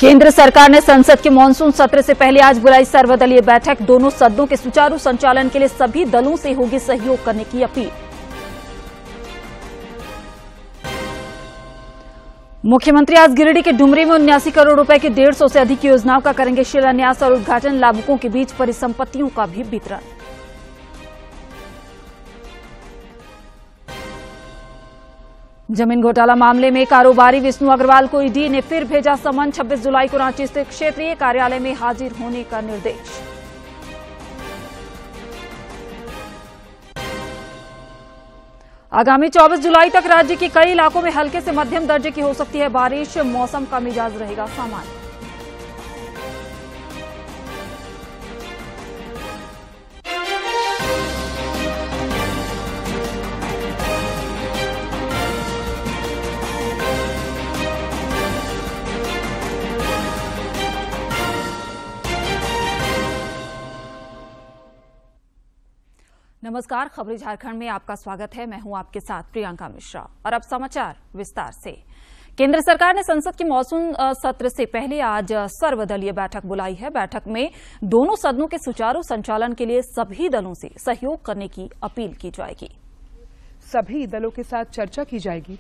केंद्र सरकार ने संसद के मानसून सत्र से पहले आज बुलाई सर्वदलीय बैठक। दोनों सदनों के सुचारू संचालन के लिए सभी दलों से होगी सहयोग करने की अपील। मुख्यमंत्री आज गिरिडीह के डुमरी में 79 करोड़ रुपए की 150 से अधिक योजनाओं का करेंगे शिलान्यास और उद्घाटन। लाभुकों के बीच परिसंपत्तियों का भी वितरण। जमीन घोटाला मामले में कारोबारी विष्णु अग्रवाल को ईडी ने फिर भेजा समन। 26 जुलाई को रांची स्थित क्षेत्रीय कार्यालय में हाजिर होने का निर्देश। आगामी 24 जुलाई तक राज्य के कई इलाकों में हल्के से मध्यम दर्जे की हो सकती है बारिश। मौसम का मिजाज रहेगा सामान्य। नमस्कार, खबरें झारखंड में आपका स्वागत है। मैं हूं आपके साथ प्रियंका मिश्रा और अब समाचार विस्तार से। केंद्र सरकार ने संसद के मानसून सत्र से पहले आज सर्वदलीय बैठक बुलाई है। बैठक में दोनों सदनों के सुचारू संचालन के लिए सभी दलों से सहयोग करने की अपील की जाएगी। सभी दलों के साथ चर्चा की जाएगी।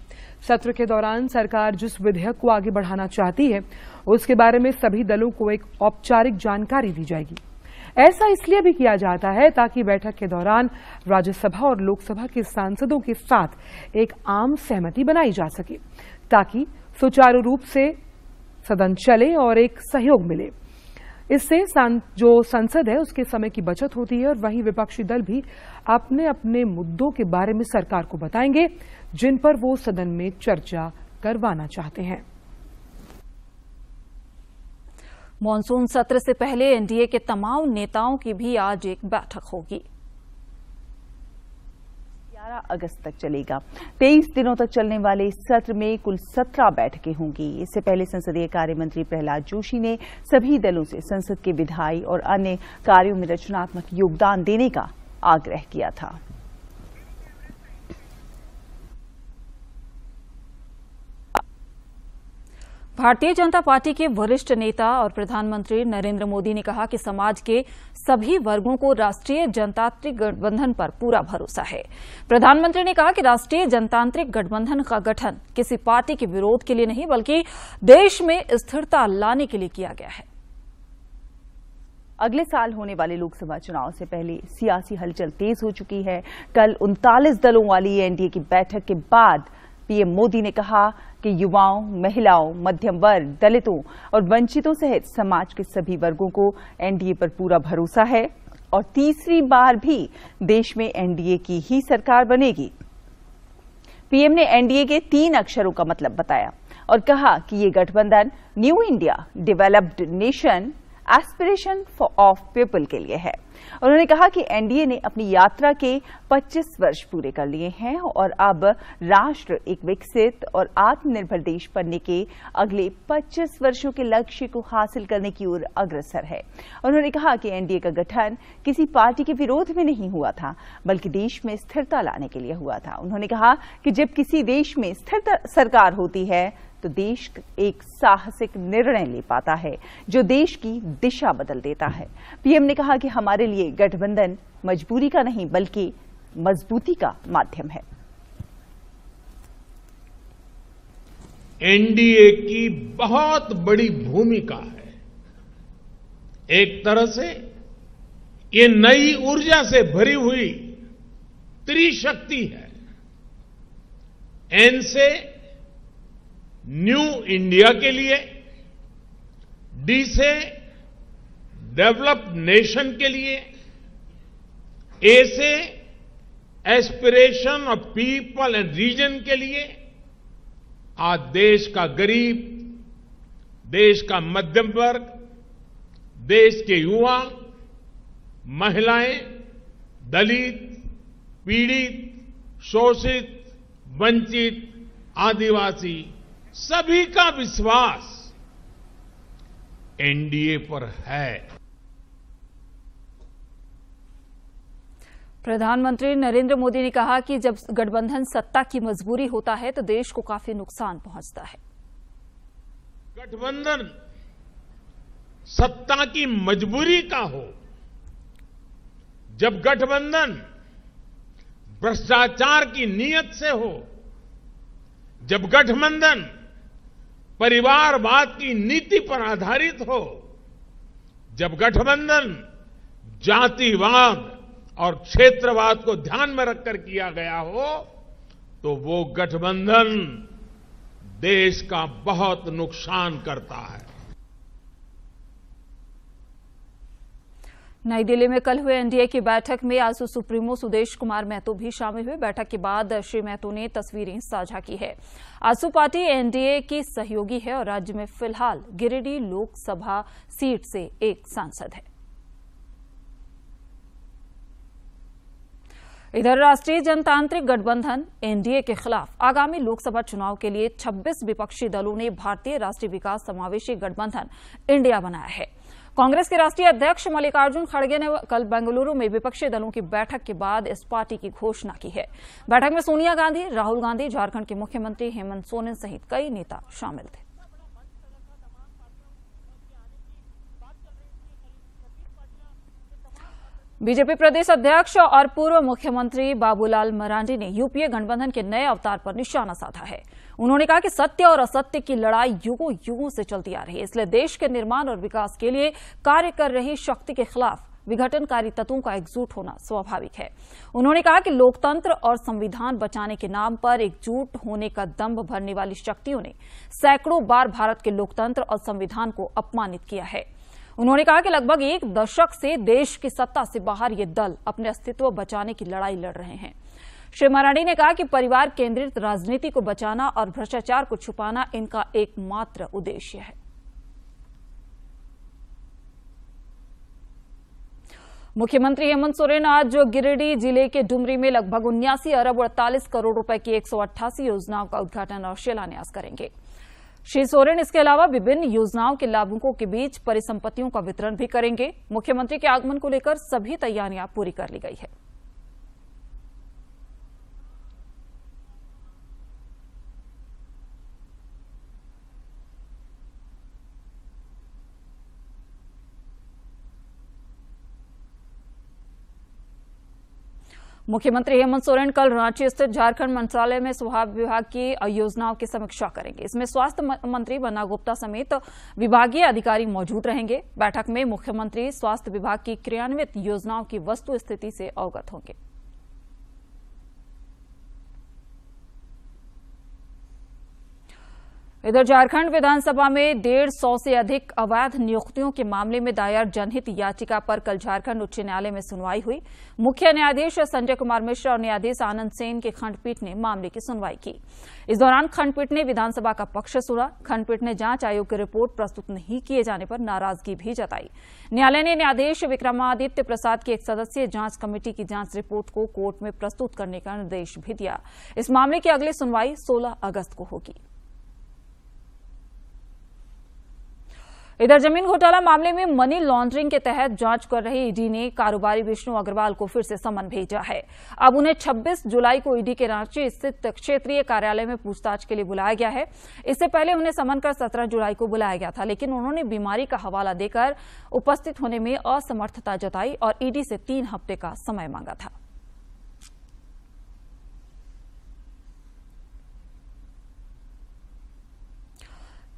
सत्र के दौरान सरकार जिस विधेयक को आगे बढ़ाना चाहती है उसके बारे में सभी दलों को एक औपचारिक जानकारी दी जाएगी। ऐसा इसलिए भी किया जाता है ताकि बैठक के दौरान राज्यसभा और लोकसभा के सांसदों के साथ एक आम सहमति बनाई जा सके, ताकि सुचारू रूप से सदन चले और एक सहयोग मिले। इससे जो संसद है उसके समय की बचत होती है और वहीं विपक्षी दल भी अपने अपने मुद्दों के बारे में सरकार को बताएंगे जिन पर वो सदन में चर्चा करवाना चाहते हैं। मानसून सत्र से पहले एनडीए के तमाम नेताओं की भी आज एक बैठक होगी। 11 अगस्त तक चलेगा। 23 दिनों तक चलने वाले इस सत्र में कुल 17 बैठकें होंगी। इससे पहले संसदीय कार्य मंत्री प्रहलाद जोशी ने सभी दलों से संसद के विधायी और अन्य कार्यों में रचनात्मक योगदान देने का आग्रह किया था। भारतीय जनता पार्टी के वरिष्ठ नेता और प्रधानमंत्री नरेंद्र मोदी ने कहा कि समाज के सभी वर्गों को राष्ट्रीय जनतांत्रिक गठबंधन पर पूरा भरोसा है। प्रधानमंत्री ने कहा कि राष्ट्रीय जनतांत्रिक गठबंधन का गठन किसी पार्टी के विरोध के लिए नहीं बल्कि देश में स्थिरता लाने के लिए किया गया है। अगले साल होने वाले लोकसभा चुनाव से पहले सियासी हलचल तेज हो चुकी है। कल 39 दलों वाली एनडीए की बैठक के बाद पीएम मोदी ने कहा कि युवाओं, महिलाओं, मध्यम वर्ग, दलितों और वंचितों सहित समाज के सभी वर्गों को एनडीए पर पूरा भरोसा है और तीसरी बार भी देश में एनडीए की ही सरकार बनेगी। पीएम ने एनडीए के 3 अक्षरों का मतलब बताया और कहा कि ये गठबंधन new India, developed nation, aspiration of people के लिए है। उन्होंने कहा कि एनडीए ने अपनी यात्रा के 25 वर्ष पूरे कर लिए हैं और अब राष्ट्र एक विकसित और आत्मनिर्भर देश बनने के अगले 25 वर्षों के लक्ष्य को हासिल करने की ओर अग्रसर है। उन्होंने कहा कि एनडीए का गठन किसी पार्टी के विरोध में नहीं हुआ था बल्कि देश में स्थिरता लाने के लिए हुआ था। उन्होंने कहा कि जब किसी देश में स्थिर सरकार होती है तो देश एक साहसिक निर्णय ले पाता है जो देश की दिशा बदल देता है। पीएम ने कहा कि हमारे लिए गठबंधन मजबूरी का नहीं बल्कि मजबूती का माध्यम है। एनडीए की बहुत बड़ी भूमिका है। एक तरह से ये नई ऊर्जा से भरी हुई त्रिशक्ति है। एन से न्यू इंडिया के लिए, डी से डेवलप्ड नेशन के लिए, ए से aspiration of people and region के लिए। आज देश का गरीब, देश का मध्यम वर्ग, देश के युवा, महिलाएं, दलित, पीड़ित, शोषित, वंचित, आदिवासी सभी का विश्वास एनडीए पर है। प्रधानमंत्री नरेंद्र मोदी ने कहा कि जब गठबंधन सत्ता की मजबूरी होता है तो देश को काफी नुकसान पहुंचता है। गठबंधन सत्ता की मजबूरी का हो, जब गठबंधन भ्रष्टाचार की नीयत से हो, जब गठबंधन परिवारवाद की नीति पर आधारित हो, जब गठबंधन जातिवाद और क्षेत्रवाद को ध्यान में रखकर किया गया हो, तो वो गठबंधन देश का बहुत नुकसान करता है। नई दिल्ली में कल हुए एनडीए की बैठक में आजसू सुप्रीमो सुदेश कुमार महतो भी शामिल हुए। बैठक के बाद श्री महतो ने तस्वीरें साझा की है। आजसू पार्टी एनडीए की सहयोगी है और राज्य में फिलहाल गिरिडीह लोकसभा सीट से एक सांसद है। इधर राष्ट्रीय जनतांत्रिक गठबंधन एनडीए के खिलाफ आगामी लोकसभा चुनाव के लिए 26 विपक्षी दलों ने भारतीय राष्ट्रीय विकास समावेशी गठबंधन इंडिया बनाया है। कांग्रेस के राष्ट्रीय अध्यक्ष मल्लिकार्जुन खड़गे ने कल बेंगलुरु में विपक्षी दलों की बैठक के बाद इस पार्टी की घोषणा की है। बैठक में सोनिया गांधी, राहुल गांधी, झारखंड के मुख्यमंत्री हेमंत सोरेन सहित कई नेता शामिल थे। बीजेपी प्रदेश अध्यक्ष और पूर्व मुख्यमंत्री बाबूलाल मरांडी ने यूपीए गठबंधन के नए अवतार पर निशाना साधा है। उन्होंने कहा कि सत्य और असत्य की लड़ाई युगों युगों से चलती आ रही है, इसलिए देश के निर्माण और विकास के लिए कार्य कर रही शक्ति के खिलाफ विघटनकारी तत्वों का एकजुट होना स्वाभाविक है। उन्होंने कहा कि लोकतंत्र और संविधान बचाने के नाम पर एकजुट होने का दंभ भरने वाली शक्तियों ने सैकड़ों बार भारत के लोकतंत्र और संविधान को अपमानित किया है। उन्होंने कहा कि लगभग एक दशक से देश की सत्ता से बाहर ये दल अपने अस्तित्व बचाने की लड़ाई लड़ रहे हैं। श्री मरांडी ने कहा कि परिवार केंद्रित राजनीति को बचाना और भ्रष्टाचार को छुपाना इनका एकमात्र उद्देश्य है। मुख्यमंत्री हेमंत सोरेन आज गिरिडीह जिले के डुमरी में लगभग 79 अरब 48 करोड़ रुपए की 188 योजनाओं का उद्घाटन और शिलान्यास करेंगे। श्री सोरेन इसके अलावा विभिन्न योजनाओं के लाभुकों के बीच परिसंपत्तियों का वितरण भी करेंगे। मुख्यमंत्री के आगमन को लेकर सभी तैयारियां पूरी कर ली गई है। मुख्यमंत्री हेमंत सोरेन कल रांची स्थित झारखंड मंत्रालय में स्वास्थ्य विभाग की योजनाओं की समीक्षा करेंगे। इसमें स्वास्थ्य मंत्री बन्ना गुप्ता समेत विभागीय अधिकारी मौजूद रहेंगे। बैठक में मुख्यमंत्री स्वास्थ्य विभाग की क्रियान्वित योजनाओं की वस्तु स्थिति से अवगत होंगे। इधर झारखंड विधानसभा में 150 से अधिक अवैध नियुक्तियों के मामले में दायर जनहित याचिका पर कल झारखंड उच्च न्यायालय में सुनवाई हुई। मुख्य न्यायाधीश संजय कुमार मिश्र और न्यायाधीश आनंद सेन की खंडपीठ ने मामले की सुनवाई की। इस दौरान खंडपीठ ने विधानसभा का पक्ष सुना। खंडपीठ ने जांच आयोग की रिपोर्ट प्रस्तुत नहीं किए जाने पर नाराजगी भी जताई। न्यायालय ने न्यायाधीश विक्रमादित्य प्रसाद की एक सदस्यीय जांच कमेटी की जांच रिपोर्ट को कोर्ट में प्रस्तुत करने का निर्देश भी दिया। इस मामले की अगली सुनवाई 16 अगस्त को होगी। इधर जमीन घोटाला मामले में मनी लॉन्ड्रिंग के तहत जांच कर रही ईडी ने कारोबारी विष्णु अग्रवाल को फिर से समन भेजा है। अब उन्हें 26 जुलाई को ईडी के रांची स्थित क्षेत्रीय कार्यालय में पूछताछ के लिए बुलाया गया है। इससे पहले उन्हें समन कर 17 जुलाई को बुलाया गया था, लेकिन उन्होंने बीमारी का हवाला देकर उपस्थित होने में असमर्थता जताई और ईडी से 3 हफ्ते का समय मांगा था।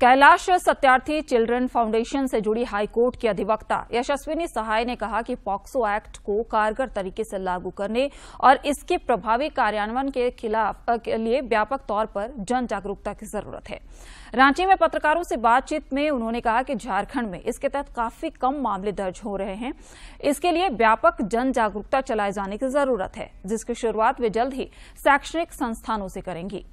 कैलाश सत्यार्थी चिल्ड्रन फाउंडेशन से जुड़ी हाईकोर्ट की अधिवक्ता यशस्विनी सहाय ने कहा कि पॉक्सो एक्ट को कारगर तरीके से लागू करने और इसके प्रभावी कार्यान्वयन के लिए व्यापक तौर पर जन जागरूकता की जरूरत है। रांची में पत्रकारों से बातचीत में उन्होंने कहा कि झारखंड में इसके तहत काफी कम मामले दर्ज हो रहे हैं। इसके लिए व्यापक जन जागरूकता चलाए जाने की जरूरत है, जिसकी शुरुआत वे जल्द ही शैक्षणिक संस्थानों से करेंगी।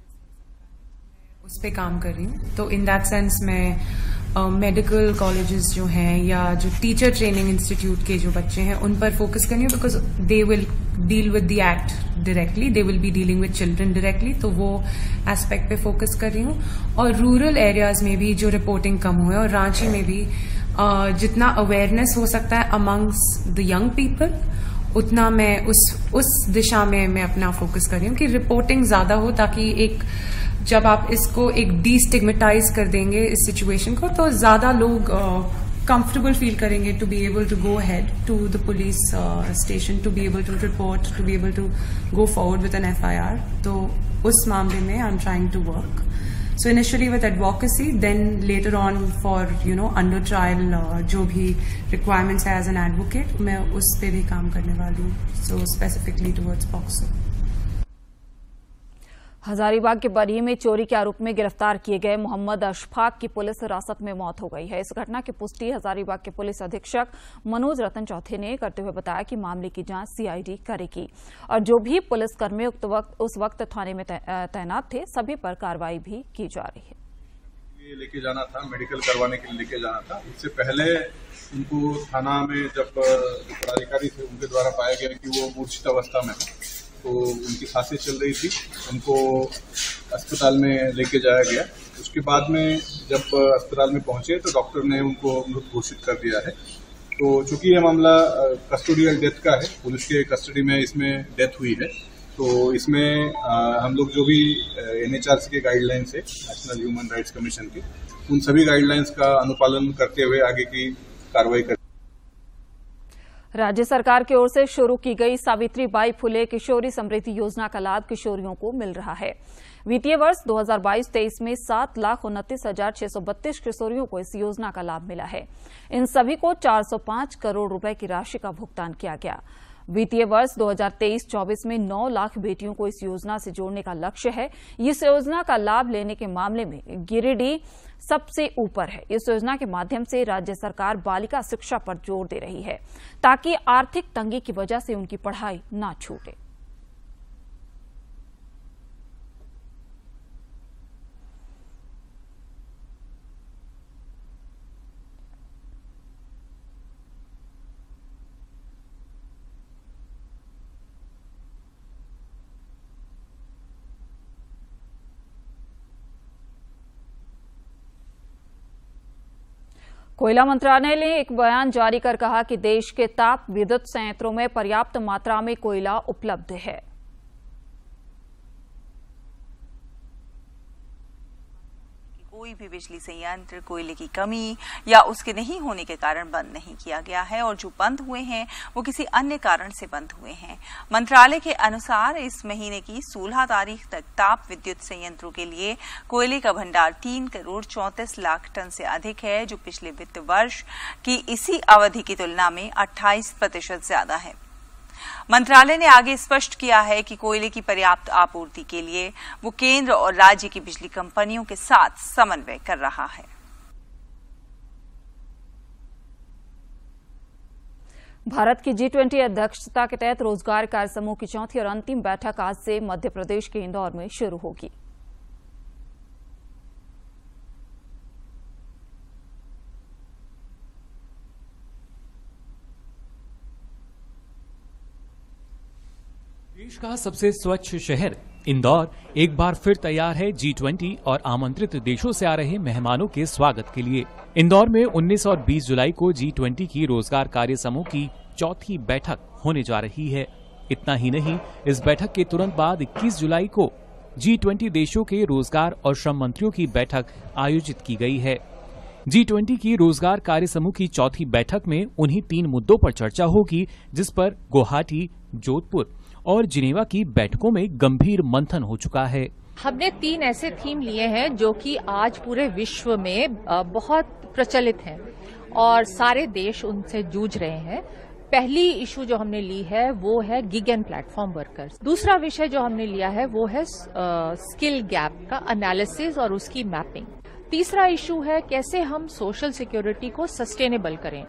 उस पे काम कर रही हूँ। तो इन दैट सेंस मैं मेडिकल कॉलेजेस जो हैं या जो टीचर ट्रेनिंग इंस्टीट्यूट के जो बच्चे हैं उन पर फोकस कर रही हूँ, because they will deal with the act directly, they will be dealing with children directly, तो वो एस्पेक्ट पे फोकस कर रही हूँ। और रूरल एरियाज में भी जो रिपोर्टिंग कम हुई है और रांची में भी जितना अवेयरनेस हो सकता है अमंग्स द यंग पीपल उतना मैं उस दिशा में मैं अपना फोकस कर रही हूँ कि रिपोर्टिंग ज्यादा हो, ताकि एक जब आप इसको एक डीस्टिग्मेटाइज कर देंगे इस सिचुएशन को, तो ज्यादा लोग कंफर्टेबल फील करेंगे to be able to go ahead to the police station, to be able to report, to be able to go forward with an FIR। तो उस मामले में I am trying to work. So initially with advocacy, then later on for under trial जो भी requirements है as an advocate, मैं उस पे भी काम करने वाली हूँ। So specifically towards POCSO। Hazaribagh के बरही में चोरी के आरोप में गिरफ्तार किए गए मोहम्मद अशफाक की पुलिस हिरासत में मौत हो गई है। इस घटना की पुष्टि हजारीबाग के पुलिस अधीक्षक मनोज रतन चौथे ने करते हुए बताया कि मामले की जांच CID करेगी और जो भी पुलिसकर्मी उस वक्त थाने में तैनात थे सभी पर कार्रवाई भी की जा रही है। ये लेके जाना था, मेडिकल करवाने के लिए लेके जाना था। उससे पहले उनको थाना में जब पदाधिकारी थे उनके द्वारा पाया गया कि वो मूर्छित अवस्था में तो उनकी सांसें चल रही थी, उनको अस्पताल में लेके जाया गया। उसके बाद में जब अस्पताल में पहुंचे तो डॉक्टर ने उनको मृत घोषित कर दिया है। तो चूंकि यह मामला कस्टोडियल डेथ का है, पुलिस के कस्टडी में इसमें डेथ हुई है, तो इसमें हम लोग जो भी NHRC के गाइडलाइंस है, नेशनल ह्यूमन राइट्स कमीशन की, उन सभी गाइडलाइंस का अनुपालन करते हुए आगे की कार्रवाई कर। राज्य सरकार की ओर से शुरू की गई सावित्रीबाई फुले किशोरी समृद्धि योजना का लाभ किशोरियों को मिल रहा है। वित्तीय वर्ष 2022-23 में 7,29,632 किशोरियों को इस योजना का लाभ मिला है। इन सभी को 405 करोड़ रुपए की राशि का भुगतान किया गया। वित्तीय वर्ष 2023-24 में 9 लाख बेटियों को इस योजना से जोड़ने का लक्ष्य है। इस योजना का लाभ लेने के मामले में गिरिडीह सबसे ऊपर है। इस योजना के माध्यम से राज्य सरकार बालिका शिक्षा पर जोर दे रही है ताकि आर्थिक तंगी की वजह से उनकी पढ़ाई न छूटे। कोयला मंत्रालय ने एक बयान जारी कर कहा कि देश के ताप विद्युत संयंत्रों में पर्याप्त मात्रा में कोयला उपलब्ध है। कोई भी बिजली संयंत्र कोयले की कमी या उसके नहीं होने के कारण बंद नहीं किया गया है और जो बंद हुए हैं वो किसी अन्य कारण से बंद हुए हैं। मंत्रालय के अनुसार इस महीने की 16 तारीख तक ताप विद्युत संयंत्रों के लिए कोयले का भंडार 3 करोड़ 34 लाख टन से अधिक है, जो पिछले वित्त वर्ष की इसी अवधि की तुलना में 28% ज्यादा है। मंत्रालय ने आगे स्पष्ट किया है कि कोयले की पर्याप्त आपूर्ति के लिए वो केंद्र और राज्य की बिजली कंपनियों के साथ समन्वय कर रहा है। भारत की G20 अध्यक्षता के तहत रोजगार कार्य समूह की चौथी और अंतिम बैठक आज से मध्य प्रदेश के इंदौर में शुरू होगी। देश का सबसे स्वच्छ शहर इंदौर एक बार फिर तैयार है G20 और आमंत्रित देशों से आ रहे मेहमानों के स्वागत के लिए। इंदौर में 19 और 20 जुलाई को G20 की रोजगार कार्य समूह की चौथी बैठक होने जा रही है। इतना ही नहीं, इस बैठक के तुरंत बाद 21 जुलाई को G20 देशों के रोजगार और श्रम मंत्रियों की बैठक आयोजित की गई है। G20 की रोजगार कार्य समूह की चौथी बैठक में उन्हीं 3 मुद्दों पर चर्चा होगी जिस पर गुवाहाटी, जोधपुर और जिनेवा की बैठकों में गंभीर मंथन हो चुका है। हमने 3 ऐसे थीम लिए हैं जो कि आज पूरे विश्व में बहुत प्रचलित हैं और सारे देश उनसे जूझ रहे हैं। पहली इशू जो हमने ली है वो है गिग एंड प्लेटफॉर्म वर्कर्स। दूसरा विषय जो हमने लिया है वो है स्किल गैप का एनालिसिस और उसकी मैपिंग। तीसरा इशू है कैसे हम सोशल सिक्योरिटी को सस्टेनेबल करें।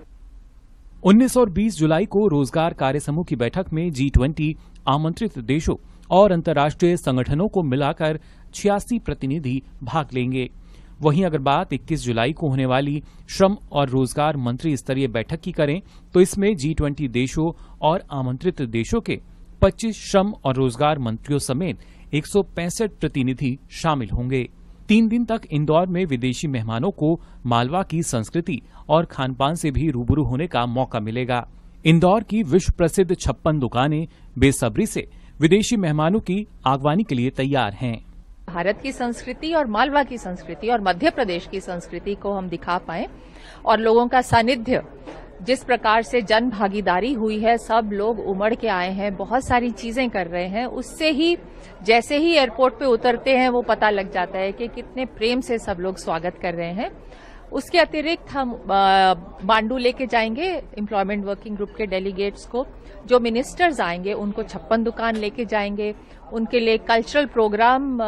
19 और 20 जुलाई को रोजगार कार्य समूह की बैठक में G20 आमंत्रित देशों और अंतर्राष्ट्रीय संगठनों को मिलाकर 86 प्रतिनिधि भाग लेंगे। वहीं अगर बात 21 जुलाई को होने वाली श्रम और रोजगार मंत्री स्तरीय बैठक की करें तो इसमें G20 देशों और आमंत्रित देशों के 25 श्रम और रोजगार मंत्रियों समेत 165 प्रतिनिधि शामिल होंगे। 3 दिन तक इंदौर में विदेशी मेहमानों को मालवा की संस्कृति और खानपान से भी रूबरू होने का मौका मिलेगा। इंदौर की विश्व प्रसिद्ध 56 दुकानें बेसब्री से विदेशी मेहमानों की आगवानी के लिए तैयार हैं। भारत की संस्कृति और मालवा की संस्कृति और मध्य प्रदेश की संस्कृति को हम दिखा पाए और लोगों का सानिध्य, जिस प्रकार से जन भागीदारी हुई है, सब लोग उमड़ के आए हैं, बहुत सारी चीजें कर रहे हैं, उससे ही जैसे ही एयरपोर्ट पे उतरते हैं वो पता लग जाता है कि कितने प्रेम से सब लोग स्वागत कर रहे हैं। उसके अतिरिक्त हम मांडू लेके जाएंगे एम्प्लॉयमेंट वर्किंग ग्रुप के डेलीगेट्स को। जो मिनिस्टर्स आएंगे उनको 56 दुकान लेके जाएंगे। उनके लिए कल्चरल प्रोग्राम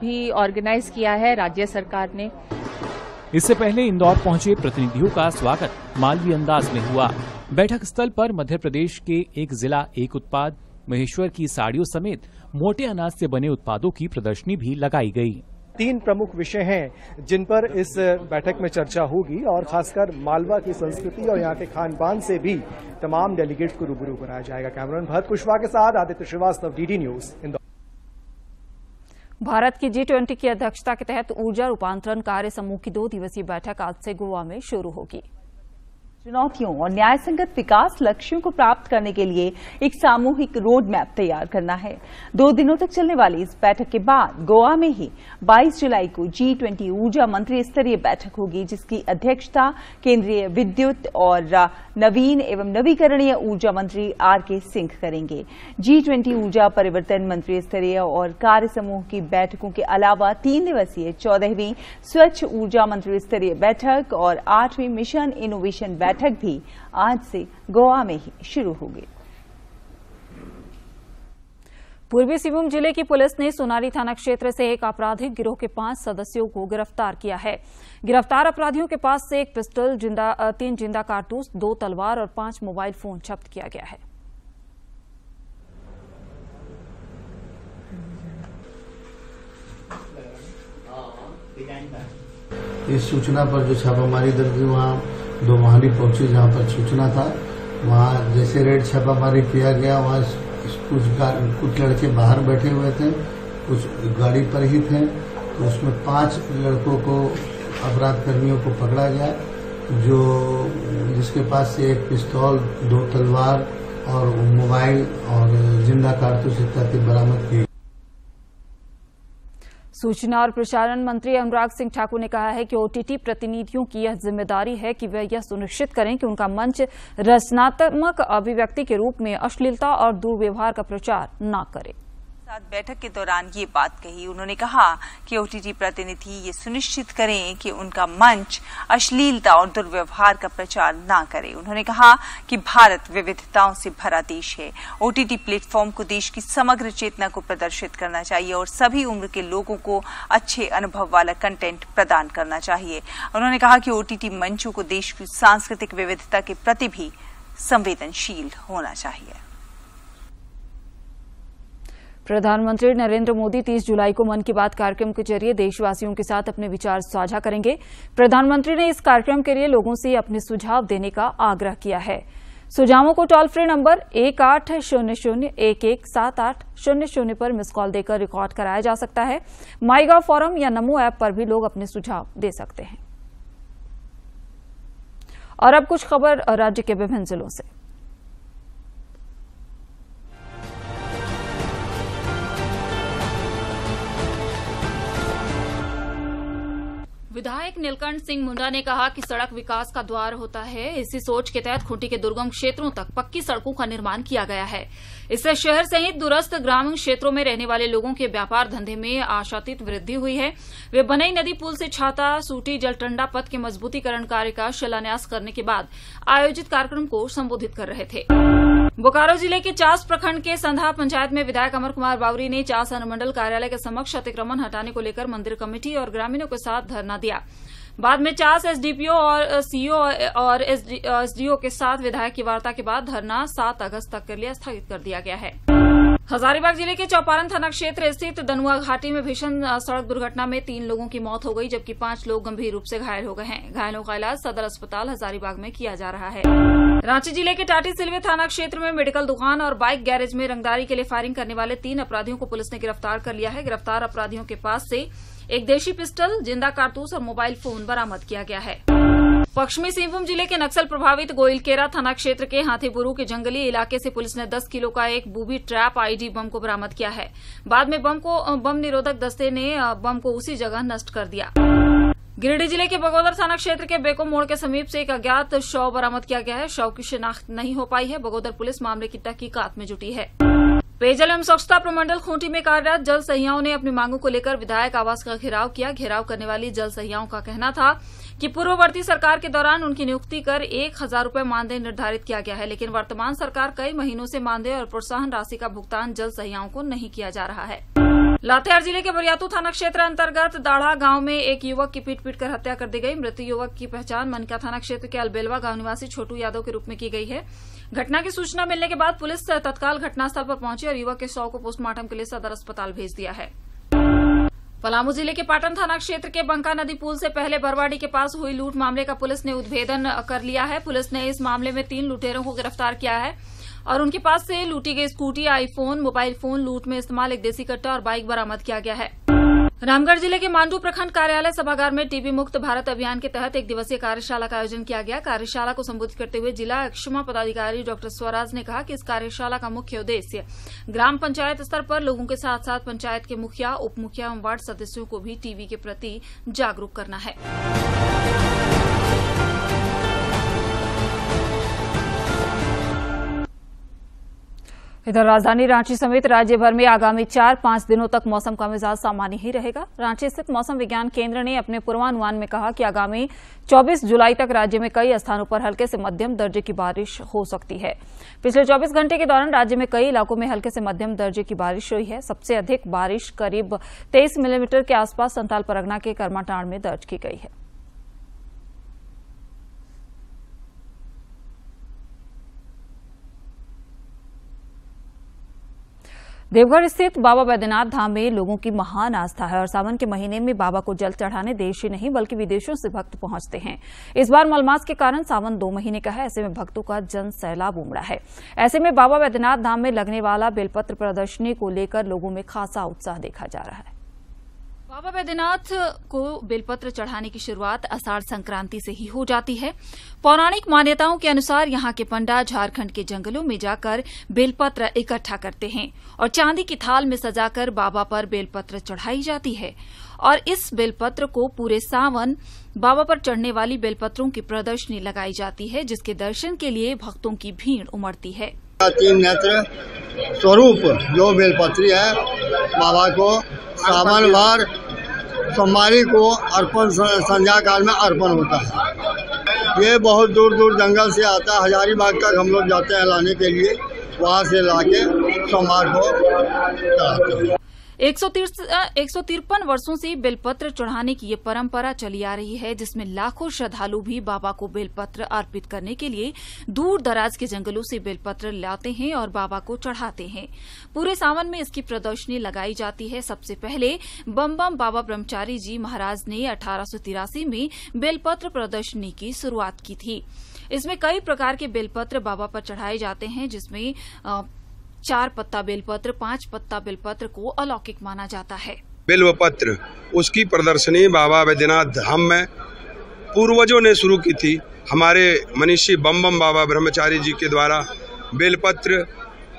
भी ऑर्गेनाइज किया है राज्य सरकार ने। इससे पहले इंदौर पहुंचे प्रतिनिधियों का स्वागत मालवी अंदाज में हुआ। बैठक स्थल पर मध्य प्रदेश के एक जिला एक उत्पाद महेश्वर की साड़ियों समेत मोटे अनाज से बने उत्पादों की प्रदर्शनी भी लगाई गई। 3 प्रमुख विषय हैं जिन पर इस बैठक में चर्चा होगी और खासकर मालवा की संस्कृति और यहाँ के खान पान से भी तमाम डेलीगेट्स को रूबरू कराया जाएगा। कैमरामैन भरत कुशवाहा के साथ आदित्य श्रीवास्तव, डीडी न्यूज, इंदौर। भारत की G20 की अध्यक्षता के तहत ऊर्जा रूपांतरण कार्य समूह की 2 दिवसीय बैठक आज से गोवा में शुरू होगी। चुनौतियों और न्याय संगत विकास लक्ष्यों को प्राप्त करने के लिए एक सामूहिक रोड मैप तैयार करना है। 2 दिनों तक चलने वाली इस बैठक के बाद गोवा में ही 22 जुलाई को G20 ऊर्जा मंत्री स्तरीय बैठक होगी, जिसकी अध्यक्षता केंद्रीय विद्युत और नवीन एवं नवीकरणीय ऊर्जा मंत्री RK सिंह करेंगे। G20 ऊर्जा परिवर्तन मंत्री स्तरीय और कार्य समूह की बैठकों के अलावा 3 दिवसीय 14वीं स्वच्छ ऊर्जा मंत्री स्तरीय बैठक और 8वीं मिशन इनोवेशन बैठक भी आज से गोवा में ही शुरू होगी। पूर्वी सिंहभूम जिले की पुलिस ने सोनारी थाना क्षेत्र से एक आपराधिक गिरोह के 5 सदस्यों को गिरफ्तार किया है। गिरफ्तार अपराधियों के पास से एक पिस्टल, 3 जिंदा कारतूस, 2 तलवार और 5 मोबाइल फोन जब्त किया गया है। इस सूचना पर जो छापामारी दल की वहाँ 2 मोहाली पहुंची, जहाँ पर सूचना था, वहाँ जैसे रेड छापामारी किया गया, वहाँ कुछ लड़के बाहर बैठे हुए थे, कुछ गाड़ी पर ही थे, तो उसमें 5 लड़कों को, अपराध कर्मियों को पकड़ा गया, जिसके पास से एक पिस्तौल, 2 तलवार और मोबाइल और जिंदा कारतूस इत्यादि बरामद किए। सूचना और प्रसारण मंत्री अनुराग सिंह ठाकुर ने कहा है कि OTT प्रतिनिधियों की यह जिम्मेदारी है कि वे यह सुनिश्चित करें कि उनका मंच रचनात्मक अभिव्यक्ति के रूप में अश्लीलता और दुर्व्यवहार का प्रचार न करे। बैठक के दौरान ये बात कही। उन्होंने कहा कि OTT प्रतिनिधि ये सुनिश्चित करें कि उनका मंच अश्लीलता और दुर्व्यवहार का प्रचार ना करे। उन्होंने कहा कि भारत विविधताओं से भरा देश है। OTT प्लेटफॉर्म को देश की समग्र चेतना को प्रदर्शित करना चाहिए और सभी उम्र के लोगों को अच्छे अनुभव वाला कंटेंट प्रदान करना चाहिए। उन्होंने कहा कि OTT मंचों को देश की सांस्कृतिक विविधता के प्रति भी संवेदनशील होना चाहिए। प्रधानमंत्री नरेंद्र मोदी 30 जुलाई को मन की बात कार्यक्रम के जरिए देशवासियों के साथ अपने विचार साझा करेंगे। प्रधानमंत्री ने इस कार्यक्रम के लिए लोगों से अपने सुझाव देने का आग्रह किया है। सुझावों को टोल फ्री नंबर 1800117800 पर मिस कॉल देकर रिकॉर्ड कराया जा सकता है। माईगॉव फोरम या नमो ऐप पर भी लोग अपने सुझाव दे सकते हैं। और अब कुछ खबर राज्य के विभिन्न जिलों से। विधायक नीलकंठ सिंह मुंडा ने कहा कि सड़क विकास का द्वार होता है। इसी सोच के तहत खूंटी के दुर्गम क्षेत्रों तक पक्की सड़कों का निर्माण किया गया है। इससे शहर सहित दूरस्थ ग्रामीण क्षेत्रों में रहने वाले लोगों के व्यापार धंधे में आशातीत वृद्धि हुई है। वे बनई नदी पुल से छाता सूटी जलटंडा पथ के मजबूतीकरण कार्य का शिलान्यास करने के बाद आयोजित कार्यक्रम को संबोधित कर रहे थे। बोकारो जिले के चास प्रखंड के संधा पंचायत में विधायक अमर कुमार बावरी ने चास अनुमंडल कार्यालय के समक्ष अतिक्रमण हटाने को लेकर मंदिर कमेटी और ग्रामीणों के साथ धरना दिया। बाद में चास एसडीपीओ और सीओ और एसडीओ के साथ विधायक की वार्ता के बाद धरना 7 अगस्त तक के लिए स्थगित कर दिया गया है। हजारीबाग जिले के चौपारण थाना क्षेत्र स्थित दनुआ घाटी में भीषण सड़क दुर्घटना में 3 लोगों की मौत हो गई, जबकि 5 लोग गंभीर रूप से घायल हो गए हैं। घायलों का इलाज सदर अस्पताल हजारीबाग में किया जा रहा है। रांची जिले के टाटी सिलवे थाना क्षेत्र में मेडिकल दुकान और बाइक गैरेज में रंगदारी के लिए फायरिंग करने वाले 3 अपराधियों को पुलिस ने गिरफ्तार कर लिया है। गिरफ्तार अपराधियों के पास से एक देशी पिस्टल, जिंदा कारतूस और मोबाइल फोन बरामद किया गया है। पश्चिमी सिंहभूम जिले के नक्सल प्रभावित गोइलकेरा थाना क्षेत्र के हाथीपुरू के जंगली इलाके से पुलिस ने 10 किलो का एक बूबी ट्रैप आईडी बम को बरामद किया है। बाद में बम निरोधक दस्ते ने बम को उसी जगह नष्ट कर दिया। गिरिडीह जिले के बगोदर थाना क्षेत्र के बेको मोड़ के समीप से एक अज्ञात शव बरामद किया गया है। शव की शिनाख्त नहीं हो पाई है। बगोदर पुलिस मामले की तहकीकात में जुटी है। पेयजल एवं स्वच्छता प्रमंडल खूंटी में कार्यरत जल सहियाओं ने अपनी मांगों को लेकर विधायक आवास का घेराव किया। घेराव करने वाली जल सहियाओं का कहना था कि पूर्ववर्ती सरकार के दौरान उनकी नियुक्ति कर 1,000 रूपये मानदेय निर्धारित किया गया है, लेकिन वर्तमान सरकार कई महीनों से मानदेय और प्रोत्साहन राशि का भुगतान जल सहियाओं को नहीं किया जा रहा है। लातेहार जिले के बरियातू थाना क्षेत्र अंतर्गत दाढ़ा गांव में एक युवक की पीट कर हत्या कर दी गई। मृत्यु युवक की पहचान मनका थाना क्षेत्र के अलबेलवा गांव निवासी छोटू यादव के रूप में की गई है। घटना की सूचना मिलने के बाद पुलिस तत्काल घटनास्थल पर पहुंची और युवक के शव को पोस्टमार्टम के लिए सदर अस्पताल भेज दिया है। पलामू जिले के पाटन थाना क्षेत्र के बंका नदी पुल से पहले बरवाड़ी के पास हुई लूट मामले का पुलिस ने उद्भेदन कर लिया है। पुलिस ने इस मामले में 3 लुटेरों को गिरफ्तार किया है और उनके पास से लूटी गई स्कूटी, आईफोन, मोबाइल फोन, लूट में इस्तेमाल एक देसी कट्टा और बाइक बरामद किया गया है। रामगढ़ जिले के मांडू प्रखंड कार्यालय सभागार में टीबी मुक्त भारत अभियान के तहत 1 दिवसीय कार्यशाला का आयोजन किया गया। कार्यशाला को संबोधित करते हुए जिला क्षमा पदाधिकारी डॉक्टर स्वराज ने कहा कि इस कार्यशाला का मुख्य उद्देश्य ग्राम पंचायत स्तर पर लोगों के साथ साथ पंचायत के मुखिया, उप मुखिया एवं वार्ड सदस्यों को भी टीबी के प्रति जागरूक करना है। इधर राजधानी रांची समेत राज्य भर में आगामी 4-5 दिनों तक मौसम का मिजाज सामान्य ही रहेगा। रांची स्थित मौसम विज्ञान केंद्र ने अपने पूर्वानुमान में कहा कि आगामी 24 जुलाई तक राज्य में कई स्थानों पर हल्के से मध्यम दर्जे की बारिश हो सकती है। पिछले 24 घंटे के दौरान राज्य में कई इलाकों में हल्के से मध्यम दर्जे की बारिश हुई है। सबसे अधिक बारिश करीब 23 मिलीमीटर के आसपास संथाल परगना के कर्माटांड़ में दर्ज की गई है। देवघर स्थित बाबा बैद्यनाथ धाम में लोगों की महान आस्था है और सावन के महीने में बाबा को जल चढ़ाने देश ही नहीं बल्कि विदेशों से भक्त पहुंचते हैं। इस बार मलमास के कारण सावन 2 महीने का है, ऐसे में भक्तों का जन सैलाब उमड़ा है। ऐसे में बाबा बैद्यनाथ धाम में लगने वाला बेलपत्र प्रदर्शनी को लेकर लोगों में खासा उत्साह देखा जा रहा है। बाबा बैद्यनाथ को बेलपत्र चढ़ाने की शुरुआत आषाढ़ संक्रांति से ही हो जाती है। पौराणिक मान्यताओं के अनुसार यहाँ के पंडा झारखंड के जंगलों में जाकर बेलपत्र इकट्ठा करते हैं और चांदी की थाल में सजाकर बाबा पर बेलपत्र चढ़ाई जाती है और इस बेलपत्र को पूरे सावन बाबा पर चढ़ने वाली बेलपत्रों की प्रदर्शनी लगाई जाती है, जिसके दर्शन के लिए भक्तों की भीड़ उमड़ती है। 3 नेत्र स्वरूप जो बेलपत्री है बाबा को सावन भर सोमवारी को अर्पण संध्या काल में अर्पण होता है। ये बहुत दूर दूर जंगल से आता है, हजारीबाग तक हम लोग जाते हैं लाने के लिए, वहाँ से लाके सोमवार को चढ़ाते हैं। 153 वर्षों से बेलपत्र चढ़ाने की ये परंपरा चली आ रही है, जिसमें लाखों श्रद्धालु भी बाबा को बेलपत्र अर्पित करने के लिए दूर दराज के जंगलों से बेलपत्र लाते हैं और बाबा को चढ़ाते हैं। पूरे सावन में इसकी प्रदर्शनी लगाई जाती है। सबसे पहले बम बम बाबा ब्रह्मचारी जी महाराज ने 1883 में बेलपत्र प्रदर्शनी की शुरुआत की थी। इसमें कई प्रकार के बेलपत्र बाबा पर चढ़ाए जाते हैं, जिसमें 4 पत्ता बेलपत्र, 5 पत्ता बेलपत्र को अलौकिक माना जाता है। बेलपत्र उसकी प्रदर्शनी बाबा बैद्यनाथ धाम में पूर्वजों ने शुरू की थी। हमारे मनीषी बम बम बाबा ब्रह्मचारी जी के द्वारा बेलपत्र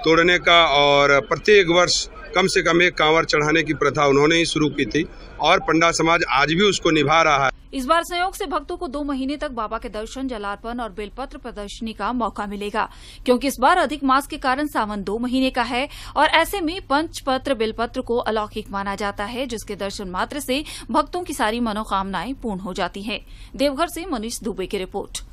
तोड़ने का और प्रत्येक वर्ष कम से कम एक कांवर चढ़ाने की प्रथा उन्होंने ही शुरू की थी और पंडा समाज आज भी उसको निभा रहा है। इस बार संयोग से भक्तों को 2 महीने तक बाबा के दर्शन, जलार्पण और बेलपत्र प्रदर्शनी का मौका मिलेगा, क्योंकि इस बार अधिक मास के कारण सावन 2 महीने का है और ऐसे में पंचपत्र बेलपत्र को अलौकिक माना जाता है, जिसके दर्शन मात्र से भक्तों की सारी मनोकामनाएं पूर्ण हो जाती हैं। देवघर से मनीष दुबे की रिपोर्ट।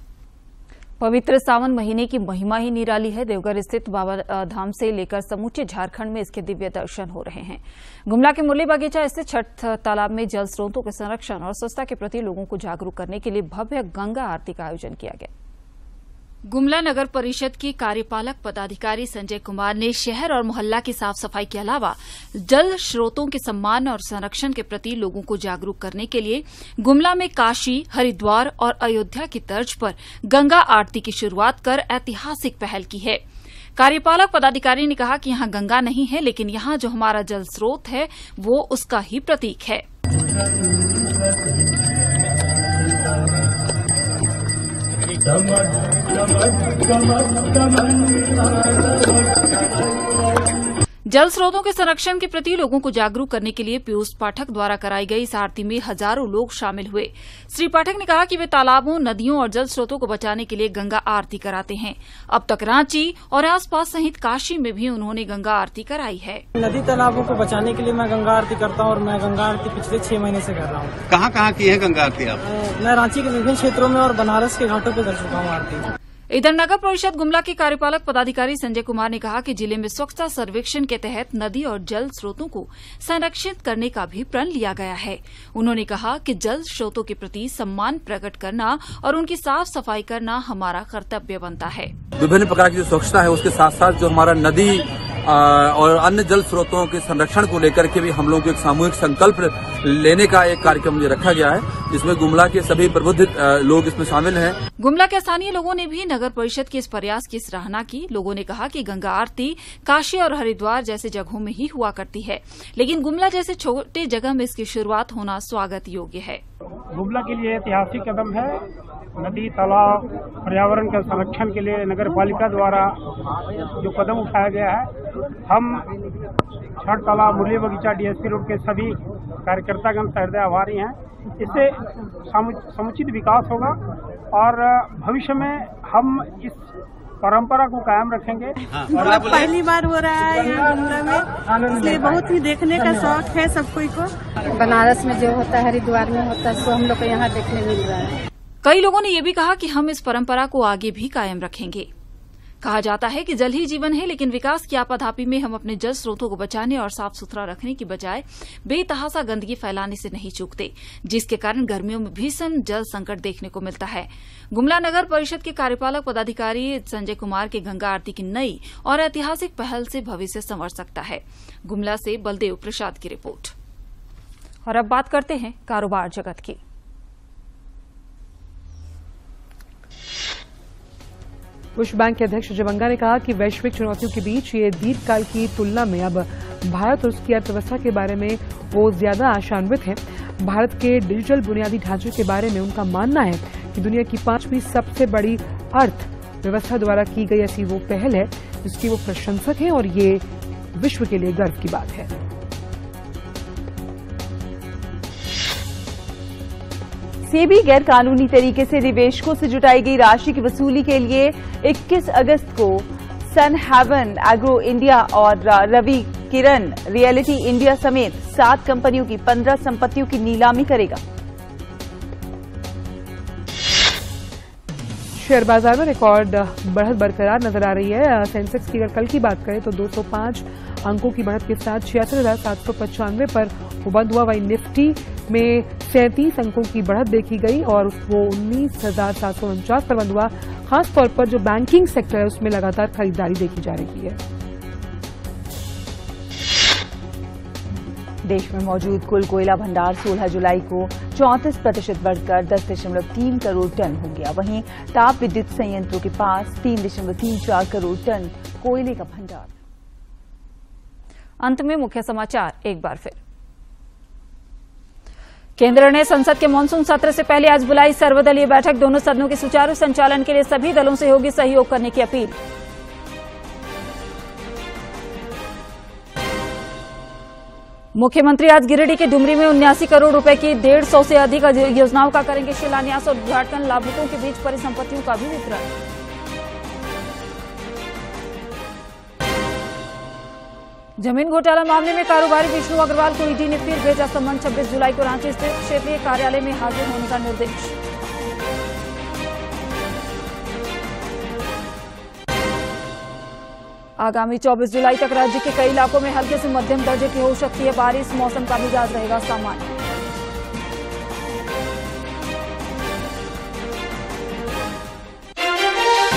पवित्र सावन महीने की महिमा ही निराली है। देवघर स्थित बाबा धाम से लेकर समूचे झारखंड में इसके दिव्य दर्शन हो रहे हैं। गुमला के मुरली बागीचा स्थित छठ तालाब में जल स्रोतों के संरक्षण और स्वच्छता के प्रति लोगों को जागरूक करने के लिए भव्य गंगा आरती का आयोजन किया गया। गुमला नगर परिषद के कार्यपालक पदाधिकारी संजय कुमार ने शहर और मोहल्ला की साफ सफाई के अलावा जल स्रोतों के सम्मान और संरक्षण के प्रति लोगों को जागरूक करने के लिए गुमला में काशी, हरिद्वार और अयोध्या की तर्ज पर गंगा आरती की शुरुआत कर ऐतिहासिक पहल की है। कार्यपालक पदाधिकारी ने कहा कि यहां गंगा नहीं है, लेकिन यहां जो हमारा जल स्रोत है वो उसका ही प्रतीक है। जल स्रोतों के संरक्षण के प्रति लोगों को जागरूक करने के लिए पीयूष पाठक द्वारा कराई गई इस आरती में हजारों लोग शामिल हुए। श्री पाठक ने कहा कि वे तालाबों, नदियों और जल स्रोतों को बचाने के लिए गंगा आरती कराते हैं। अब तक रांची और आसपास सहित काशी में भी उन्होंने गंगा आरती कराई है। नदी तालाबों को बचाने के लिए मैं गंगा आरती करता हूँ और मैं गंगा आरती पिछले 6 महीने से कर रहा हूँ। कहाँ कहाँ की है गंगा आरती आप? मैं रांची के विभिन्न क्षेत्रों में और बनारस के घाटों पर कर चुका हूँ आरती। इधर नगर परिषद गुमला के कार्यपालक पदाधिकारी संजय कुमार ने कहा कि जिले में स्वच्छता सर्वेक्षण के तहत नदी और जल स्रोतों को संरक्षित करने का भी प्रण लिया गया है। उन्होंने कहा कि जल स्रोतों के प्रति सम्मान प्रकट करना और उनकी साफ सफाई करना हमारा कर्तव्य बनता है। विभिन्न प्रकार की जो स्वच्छता है उसके साथ साथ जो हमारा नदी और अन्य जल स्रोतों के संरक्षण को लेकर के भी हम लोगों को एक सामूहिक संकल्प लेने का एक कार्यक्रम रखा गया है, जिसमें गुमला के सभी प्रबुद्ध लोग इसमें शामिल हैं। गुमला के स्थानीय लोगों ने भी नगर परिषद के इस प्रयास की सराहना की। लोगों ने कहा कि गंगा आरती काशी और हरिद्वार जैसे जगहों में ही हुआ करती है, लेकिन गुमला जैसे छोटे जगह में इसकी शुरुआत होना स्वागत योग्य है। गुमला के लिए ऐतिहासिक कदम है। नदी, तालाब, पर्यावरण के संरक्षण के लिए नगर पालिका द्वारा जो कदम उठाया गया है, हम छठ तालाब, मुरली बगीचा, डीएसपी रोड के सभी कार्यकर्तागण हृदय आभारी हैं। इससे समुचित विकास होगा और भविष्य में हम इस परंपरा को कायम रखेंगे। पहली बार हो रहा है यहाँ गुमला में, इसलिए बहुत ही देखने का शौक है सब कोई को। बनारस में जो होता है, हरिद्वार में होता है, सो हम लोग को यहाँ देखने मिल रहा है। कई लोगों ने ये भी कहा कि हम इस परंपरा को आगे भी कायम रखेंगे। कहा जाता है कि जल ही जीवन है, लेकिन विकास की आपाधापी में हम अपने जल स्रोतों को बचाने और साफ सुथरा रखने की बजाय बेतहासा गंदगी फैलाने से नहीं चूकते, जिसके कारण गर्मियों में भीषण जल संकट देखने को मिलता है। गुमला नगर परिषद के कार्यपालक पदाधिकारी संजय कुमार के गंगा आरती की नई और ऐतिहासिक पहल से भविष्य संवर सकता है। गुमला से बलदेव प्रसाद की रिपोर्ट। और अब बात करते हैं कारोबार जगत की। विश्व बैंक के अध्यक्ष अजय बंगा ने कहा कि वैश्विक चुनौतियों के बीच ये दीर्घकाल की तुलना में अब भारत और उसकी अर्थव्यवस्था के बारे में वो ज्यादा आशान्वित है। भारत के डिजिटल बुनियादी ढांचे के बारे में उनका मानना है कि दुनिया की 5वीं सबसे बड़ी अर्थव्यवस्था द्वारा की गई ऐसी वो पहल है जिसकी वो प्रशंसक हैं और ये विश्व के लिए गर्व की बात है। सेबी गैर कानूनी तरीके से निवेशकों से जुटाई गई राशि की वसूली के लिए 21 अगस्त को सन हेवन एग्रो इंडिया और रवि किरण रियलिटी इंडिया समेत 7 कंपनियों की 15 संपत्तियों की नीलामी करेगा। शेयर बाजार में रिकॉर्ड बढ़त बरकरार नजर आ रही है। सेंसेक्स की अगर कल की बात करें तो 205 अंकों की बढ़त के साथ 76,795 पर वो बंद हुआ। वहीं निफ्टी में 37 अंकों की बढ़त देखी गई और वो 19,749 पर बंद हुआ। खासतौर पर जो बैंकिंग सेक्टर है उसमें लगातार खरीदारी देखी जा रही है। देश में मौजूद कुल कोयला भंडार 16 जुलाई को 34% बढ़कर 10.3 करोड़ टन हो गया। वहीं ताप विद्युत संयंत्रों के पास 3.34 करोड़ टन कोयले का भंडार। अंत में मुख्य समाचार एक बार फिर। केंद्र ने संसद के मानसून सत्र से पहले आज बुलाई सर्वदलीय बैठक। दोनों सदनों के सुचारू संचालन के लिए सभी दलों से होगी सहयोग करने की अपील। मुख्यमंत्री आज गिरिडीह के डुमरी में 79 करोड़ रुपए की 150 से अधिक योजनाओं का करेंगे शिलान्यास और उद्घाटन। लाभुकों के बीच परिसंपत्तियों का भी वितरण। जमीन घोटाला मामले में कारोबारी विष्णु अग्रवाल को ईडी ने फिर भेजा समन। 26 जुलाई को रांची स्थित क्षेत्रीय कार्यालय में हाजिर होने का निर्देश। आगामी 24 जुलाई तक राज्य के कई इलाकों में हल्के से मध्यम दर्जे की हो सकती है बारिश। मौसम का मिजाज रहेगा सामान्य।